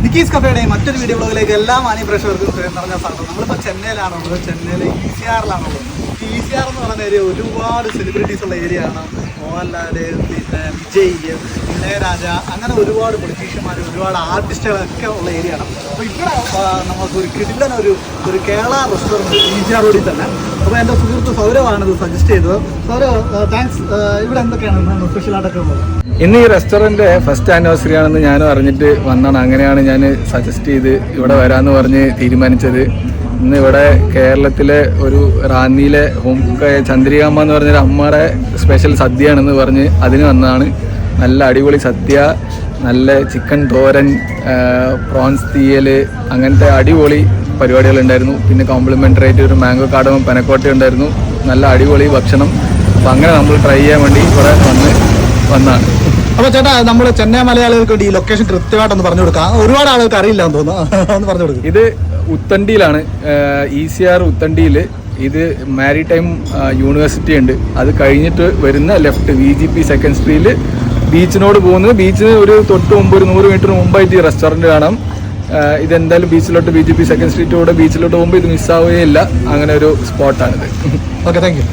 Nikki's കഫേയുടെ മറ്റൊരു video ബ്ലോഗിലേക്ക് എല്ലാ മാന്യ പ്രേക്ഷകർക്കും നിറഞ്ഞ സ്വാഗതം. നമ്മളിപ്പോൾ ചെന്നൈയിലാണുള്ളത്. ചെന്നൈയിലെ ECRിലാണുള്ളത്. ECR എന്ന് പറയുന്ന ഏരിയ ഒരുപാട് സെലിബ്രിറ്റീസ് ഉള്ള ഏരിയ ആണ്. മോഹൻലാൽ, പിന്നെ വിജയ്, ഇളയരാജ, അങ്ങനെ ഒരുപാട് പൊളിറ്റീഷ്യന്മാർ, ഒരുപാട് ആർട്ടിസ്റ്റുകളൊക്കെ ഉള്ള ഏരിയ ആണ്. അപ്പോൾ ഇവിടെ നമുക്ക് ഒരു കിടിലൻ ഒരു കേരള റെസ്റ്റോറൻറ്റ് ECR റോഡിൽ തന്നെ. അപ്പോൾ എൻ്റെ സുഹൃത്ത് സൗരവാണ് ഇത് സജസ്റ്റ് ചെയ്തത്. സൗരവ്, താങ്ക്സ്. ഇവിടെ എന്തൊക്കെയാണ് സ്പെഷ്യലായിട്ടൊക്കെ ഉള്ളത്? ഇന്ന് ഈ റെസ്റ്റോറൻറ്റ് ഫസ്റ്റ് ആനിവേഴ്സറി ആണെന്ന് ഞാനും അറിഞ്ഞിട്ട് വന്നാണ്. അങ്ങനെയാണ് ഞാൻ സജസ്റ്റ് ചെയ്ത് ഇവിടെ വരാമെന്ന് പറഞ്ഞ് തീരുമാനിച്ചത്. ഇന്ന് ഇവിടെ കേരളത്തിലെ ഒരു റാന്നിയിലെ ചന്ദ്രികാമ്മ എന്ന് പറഞ്ഞൊരു അമ്മയുടെ സ്പെഷ്യൽ സദ്യയാണെന്ന് പറഞ്ഞ് അതിന് വന്നതാണ്. നല്ല അടിപൊളി സദ്യ, നല്ല ചിക്കൻ തോരൻ, പ്രോൺസ് തീയൽ, അങ്ങനത്തെ അടിപൊളി പരിപാടികളുണ്ടായിരുന്നു. പിന്നെ കോംപ്ലിമെൻ്ററി ആയിട്ട് ഒരു മാംഗോ കാടമും പനക്കോട്ട ഉണ്ടായിരുന്നു. നല്ല അടിപൊളി ഭക്ഷണം. അപ്പം അങ്ങനെ നമ്മൾ ട്രൈ ചെയ്യാൻ വേണ്ടി ഇവിടെ വന്നാണ്. അപ്പോൾ ചേട്ടാ, നമ്മൾ ചെന്നൈ മലയാളികൾക്ക് വേണ്ടി ഈ ലൊക്കേഷൻ കൃത്യമായിട്ടൊന്ന് പറഞ്ഞു കൊടുക്കാം. ഒരുപാട് ആളുകൾക്ക് അറിയില്ല എന്ന് തോന്നുന്നു, ഒന്ന് പറഞ്ഞു കൊടുക്കും. ഇത് ഉത്തണ്ടിയിലാണ്, ECR ഉത്തണ്ടിയിൽ. ഇത് മാരിടൈം യൂണിവേഴ്സിറ്റി ഉണ്ട്. അത് കഴിഞ്ഞിട്ട് വരുന്ന ലെഫ്റ്റ് VGP സെക്കൻഡ് സ്ട്രീറ്റിൽ ബീച്ചിനോട് പോകുന്നത്. ബീച്ചിന് ഒരു തൊട്ട് മുമ്പ് ഒരു 100 മീറ്റർ മുമ്പായിട്ട് ഈ റെസ്റ്റോറൻറ്റ് കാണാം. ഇതെന്തായാലും ബീച്ചിലോട്ട് VGP സെക്കൻഡ് സ്ട്രീറ്റിലൂടെ ബീച്ചിലോട്ട് പോകുമ്പോൾ ഇത് മിസ്സാവുകയില്ല. അങ്ങനെ ഒരു സ്പോട്ടാണിത്. Okay, thank you.